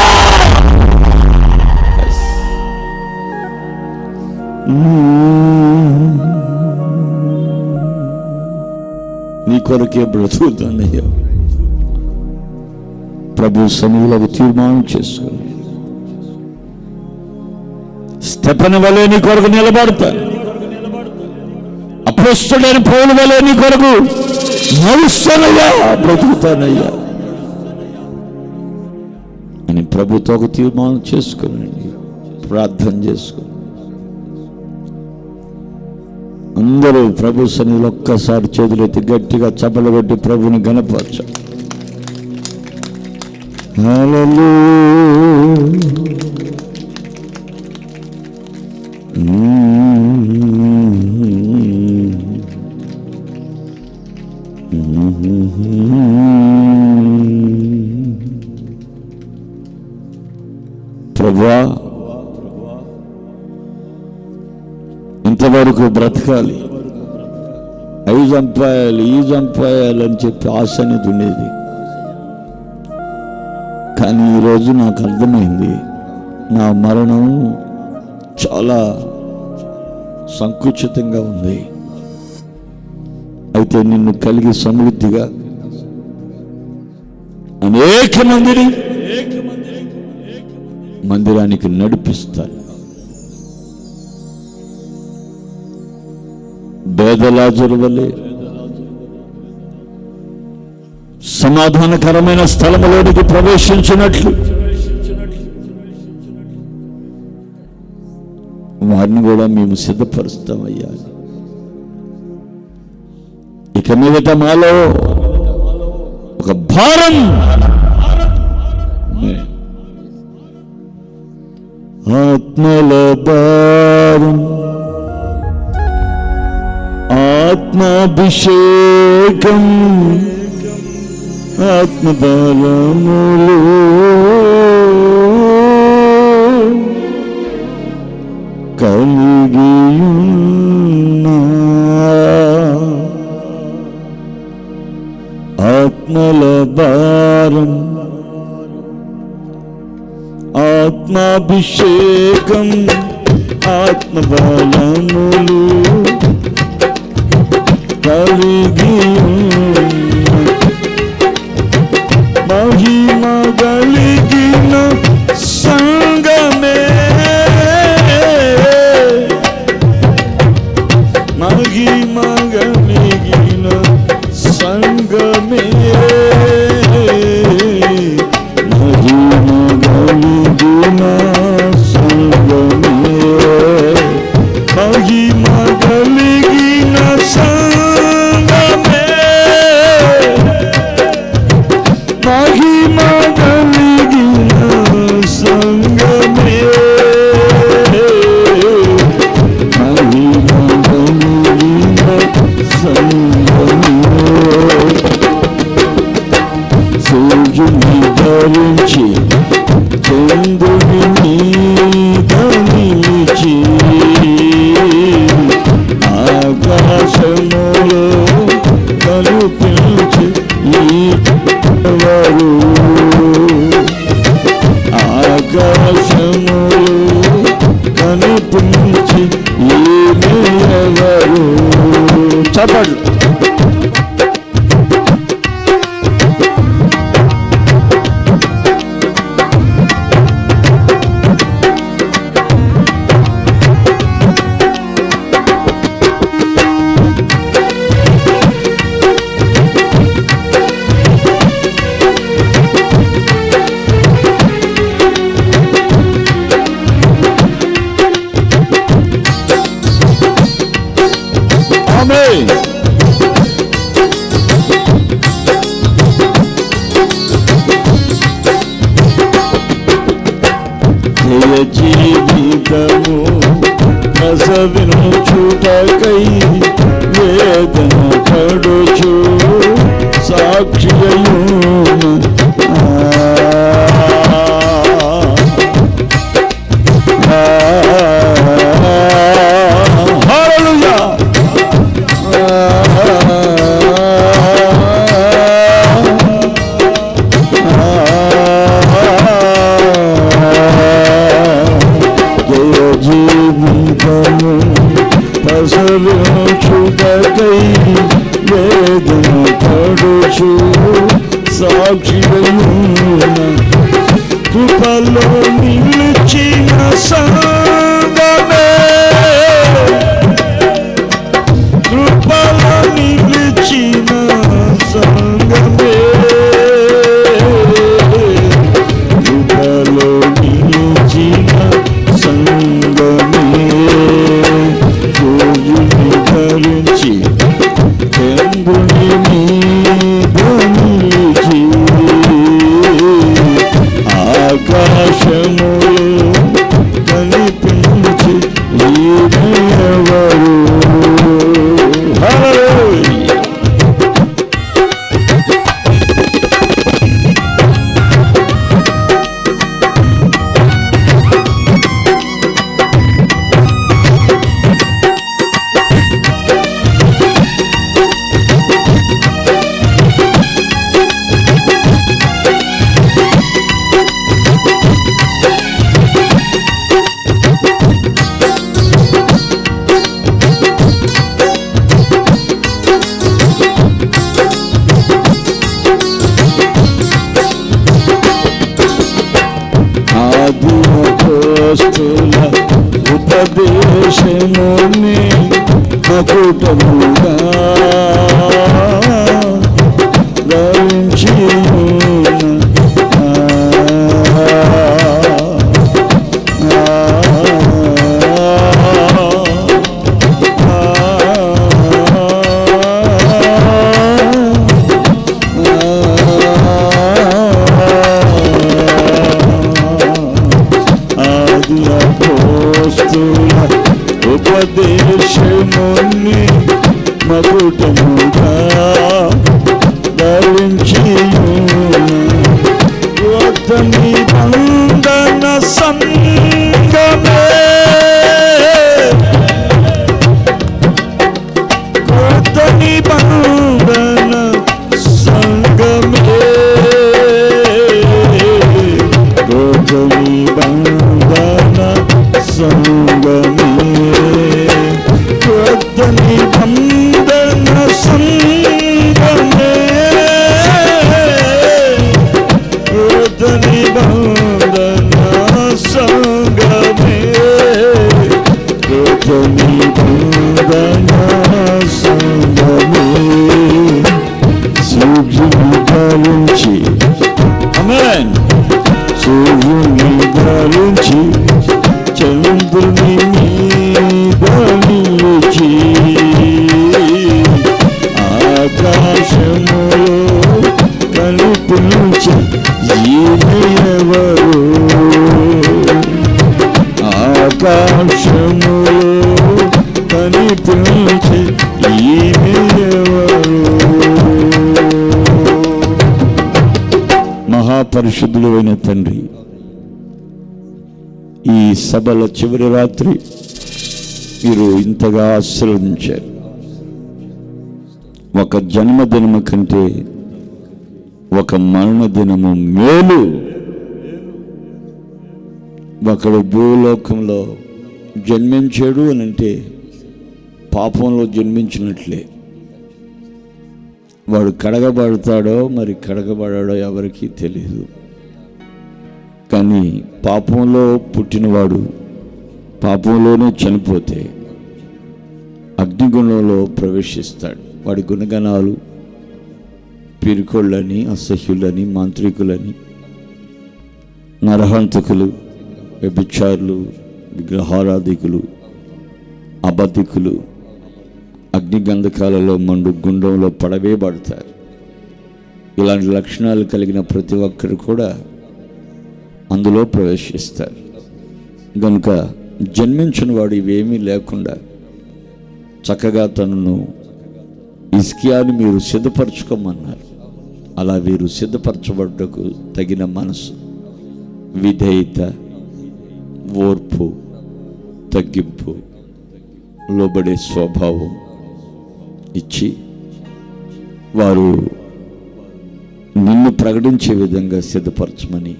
నీ కొరకే బ్రతుకుతానయ్యా. ప్రభు సన్నిధిలో తీర్మానం చేసుకుని స్తెఫను వలె నీ కొరకు నిలబడతా, అపోస్తలుడైన పౌలు వలె నీ కొరకు నడుస్తానయ్యా, బ్రతుకుతానయ్యా అని ప్రభుతో ఒక తీర్మానం చేసుకునండి. ప్రార్థన చేసుకుని అందరూ ప్రభు సన్నిధిలో ఒక్కసారి చేతులెత్తి గట్టిగా చప్పట్లు కొట్టి ప్రభుని ఘనపరచాలి. ప్రభువా, ఇంతవరకు బ్రతకాలి, అవి చంపాయాలి, ఈ చంపాయాలి అని చెప్పి ఆశ అనేది ఉండేది. కానీ ఈరోజు నాకు అర్థమైంది, నా మరణం చాలా సంకుచితంగా ఉంది. అయితే నిన్ను కలిగి సమృద్ధిగా అనేక మందిని మందిరానికి నడిపిస్తాను. బేదలాజరు వలె సమాధానకరమైన స్థలములోనికి ప్రవేశించినట్లు వారిని కూడా మేము సిద్ధపరుస్తామయ్యా. ఇక మీదట మాలో ఒక భారం, ఆత్మల భారం, ఆత్మాభిషేకం, ఆత్మబలములు కలిగియున్నా, ఆత్మల భారం, ఆత్మాభిషేకం, ఆత్మబలములు కలిగియున్నా, మహిమ కలిగిన సంగమే, మహిమ కలిగిన సంగమే, మహిమ కలిగిన సంగమే, ఈమెవరు? ఆకాశములు కనిపించి ఈమెవరు? చెప్పండి. జీవితము ప్రసవిను చూటకై వేదన పడుచు సాక్షియయును చూడకై వేదన పడుచు సాక్షియయును కృపలో నిలిచిన సంగమే, కృపలో నిలిచిన సంగమే, కృపలో నిలిచిన సంగమే, సూర్యుని ధరించి చంద్రుని మీద నిలిచి ఆకాశములు కనిపించి ఈమెవరు? అపోస్తలుల ఉపదేశముని మకుటముగా ధరించి ఉపదేశముని మకుటముగా ధరించి కొత్త నిబంధన సంగమే, కొత్త నిబంధన సంగమే, కొత్త నిబంధన సంగమే, కొత్త నిబంధన సంగమే, కొత్త నిబంధన సంగమే, కొత్త నిబంధన సంగమే, సూర్యుని ధరించి ఆమేన్, సూర్యుని ధరించి చంద్రుని మీద నిలిచి ఆకాశములో కనిపించి ఈమెవరు? ఆకాశములో కనిపించి ఈమెవరు? మహాపరిశుద్ధుడు అయిన తండ్రి, ఈ సభల చివరి రాత్రి మీరు ఇంతగా ఆశీర్వదించారు. ఒక జన్మదినము కంటే ఒక మరణ దినము మేలు. ఒకడు భూలోకంలో జన్మించాడు అని అంటే పాపంలో జన్మించినట్లే. వాడు కడగబడతాడో మరి కడగబడాడో ఎవరికీ తెలియదు. కానీ పాపంలో పుట్టినవాడు పాపంలోనే చనిపోతే అగ్నిగుణంలో ప్రవేశిస్తాడు. వాడి గుణగణాలు పిరికోళ్ళని, అసహ్యులని, మాంత్రికులని, నరహంతకులు, వ్యభిచారులు, విగ్రహారాధికులు, అబద్ధికులు అగ్నిగంధకాలలో మండు గుండంలో పడవేయబడతారు. ఇలాంటి లక్షణాలు కలిగిన ప్రతి ఒక్కరు కూడా అందులో ప్రవేశిస్తారు. కనుక జన్మించిన వాడు ఇవేమీ లేకుండా చక్కగా తనను హిజ్కియాని మీరు సిద్ధపరచుకోమన్నారు. అలా వీరు సిద్ధపరచబడ్డకు తగిన మనసు, విధేయత, ఓర్పు, తగ్గింపు, లోబడే స్వభావం ఇచ్చి వారు నిన్ను ప్రకటించే విధంగా సిద్ధపరచమని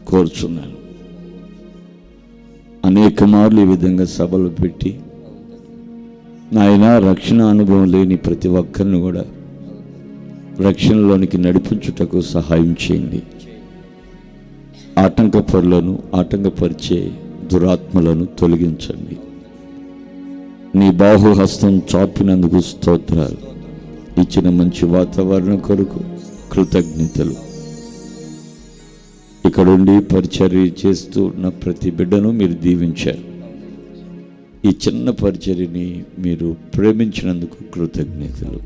కోరుచున్నాను. అనేక మార్లు ఈ విధంగా సభలు పెట్టి నాయన రక్షణ అనుభవం లేని ప్రతి ఒక్కరిని కూడా రక్షణలోనికి నడిపించుటకు సహాయం చేయండి. ఆటంకపరులను, ఆటంకపరిచే దురాత్మలను తొలగించండి. నీ బాహుహస్తం చాపినందుకు స్తోత్రాలు. ఇచ్చిన మంచి వాతావరణం కొరకు కృతజ్ఞతలు. ఇక్కడుండి పరిచర్య చేస్తూ ఉన్న ప్రతి బిడ్డను మీరు దీవించారు. ఈ చిన్న పరిచర్యని మీరు ప్రేమించినందుకు కృతజ్ఞతలు.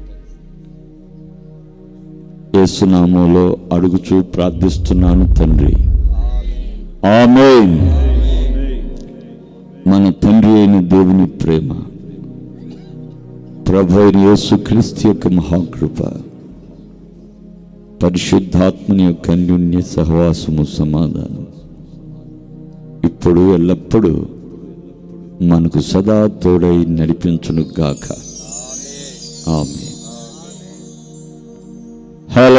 యేసు నామములో అడుగుచూ ప్రార్థిస్తున్నాను తండ్రి, ఆమేన్. మన తండ్రి అయిన దేవుని ప్రేమ, ప్రభు అయిన యేసుక్రీస్తు యొక్క మహాకృప, పరిశుద్ధాత్మని యొక్క అన్యోన్య సహవాసము, సమాధానం ఇప్పుడు ఎల్లప్పుడూ మనకు సదా తోడై నడిపించును గాక. ఆమేన్.